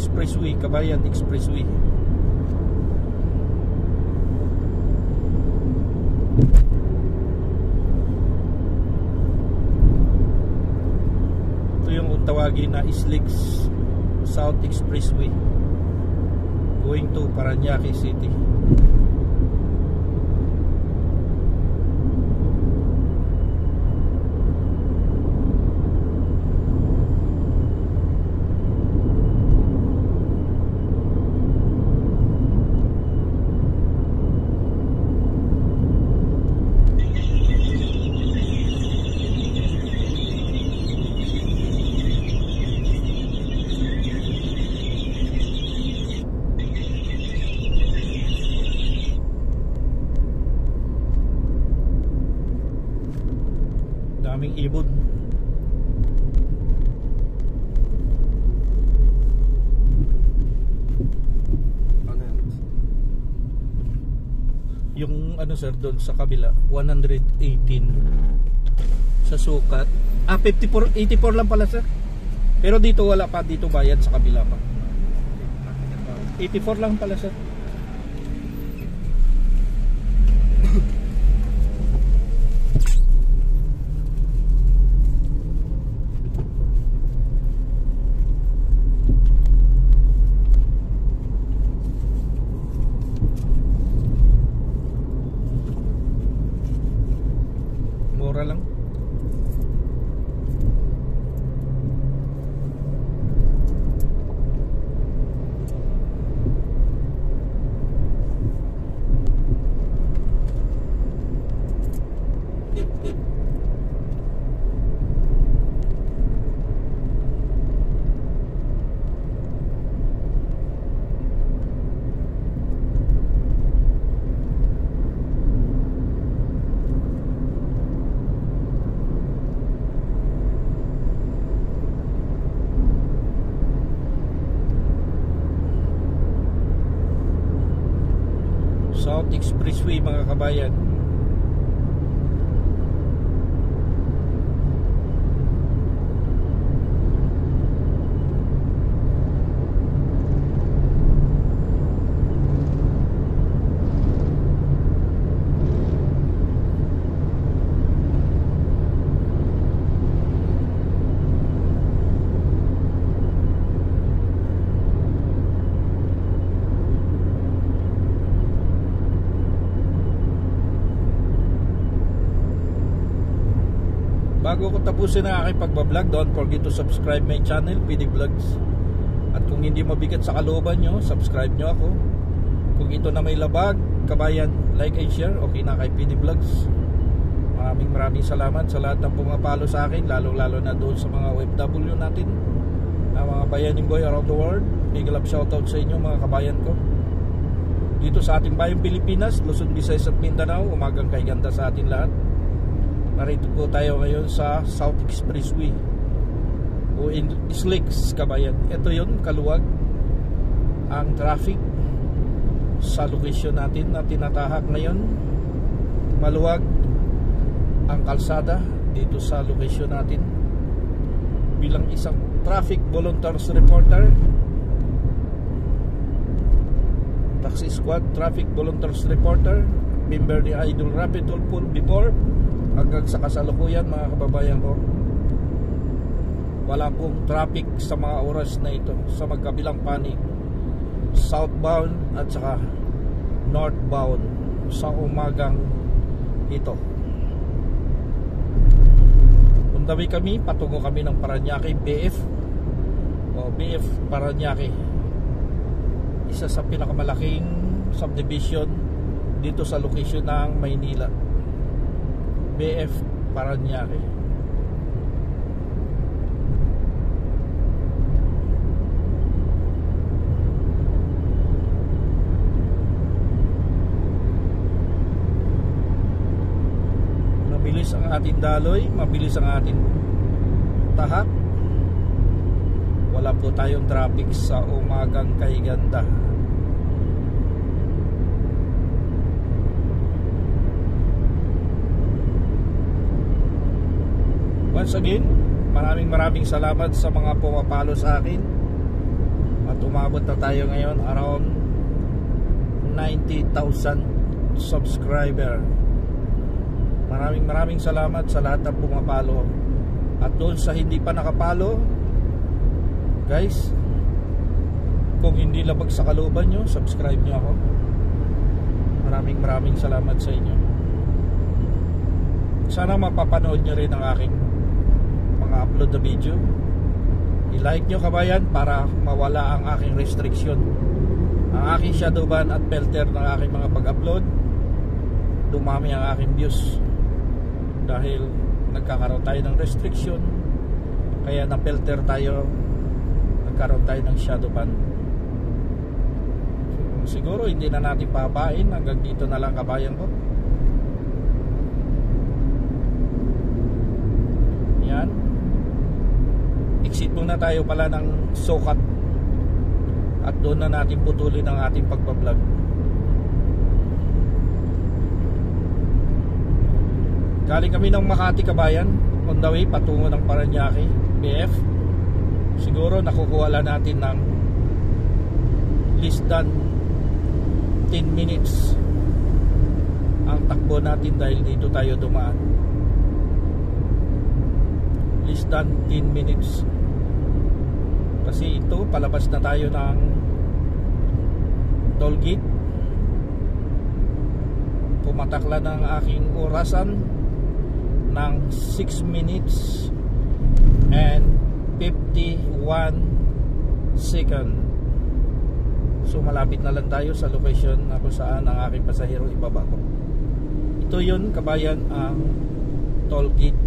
Expressway, Kabayan Expressway. Ito yung tawagin na Islex South Expressway going to Parañaque City. Daming ibon. Ano yan? Yung ano sir doon sa kabila 118 sa sukat. 54, 84 lang pala sir. Pero dito wala pa, dito bayad, sa kabila pa. 84 lang pala sir. Mura lang. South Expressway mga kabayan. Bago ko tapusin ang aking pagbablog, don't forget to subscribe my channel, PD Vlogs. At kung hindi mabigat sa kalooban nyo, subscribe nyo ako. Kung ito na may labag, kabayan, like and share, okay na kay PD Vlogs. Maraming salamat sa lahat ng pumapalo sa akin, lalo na doon sa mga OFW natin, na mga bayaning boy around the world. Big love shoutout sa inyo mga kabayan ko. Dito sa ating bayang Pilipinas, Luzon, Visayas at Mindanao, umagang kay ganda sa atin lahat. Narito po tayo ngayon sa South Expressway o in Islex, kabayan. Ito yon, kaluwag ang traffic sa location natin na tinatahak ngayon. Maluwag ang kalsada dito sa location natin. Bilang isang traffic volunteers reporter, taxi squad, traffic volunteers reporter, member ni Idol Rapid Tulfo before, hanggang sa kasalukuyan mga kababayan ko, wala pong traffic sa mga oras na ito sa magkabilang panig, southbound at saka northbound sa umagang ito. Puntabi kami, patungo kami ng Parañaque BF o BF Parañaque, isa sa pinakamalaking subdivision dito sa location ng Maynila. BF Parañaque. Mabilis ang ating daloy, mabilis ang ating tahak. Wala po tayong traffic sa umagang kay ganda. Once again, maraming salamat sa mga pumapalo sa akin. At umabot na tayo ngayon around 90,000 subscriber. Maraming salamat sa lahat ng pumapalo. At doon sa hindi pa nakapalo, guys, kung hindi labag sa kalooban nyo, subscribe nyo ako. Maraming salamat sa inyo. Sana mapapanood nyo rin ang aking mga upload na video. I-like nyo kabayan para mawala ang aking restriction. Ang aking shadow ban at filter ng aking mga pag-upload, dumami ang aking views. Dahil nagkakaroon tayo ng restriction, kaya na-filter tayo, nagkaroon tayo ng shadow ban. Siguro hindi na natin papain, hanggang dito na lang kabayan ko. Yan. Exit muna tayo pala ng Sukat. At doon na natin putulin ang ating pagbablog. Galing kami ng Makati kabayan, on the way patungo ng Paranaque, BF. Siguro nakukuha lang natin ng less than 10 minutes ang takbo natin dahil dito tayo dumaan. Less than 10 minutes. Kasi ito, palabas na tayo ng toll gate. Pumatakla ng aking orasan ng 6 minutes and 51 second. So malapit na lang tayo sa location na kung saan ang aking pasahero ibaba ko. Ito yun kabayan, ang toll gate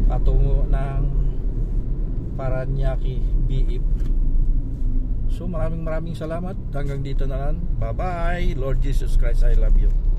patungo ng Paranaque BF. So maraming salamat. Hanggang dito na lang. Bye bye. Lord Jesus Christ, I love you.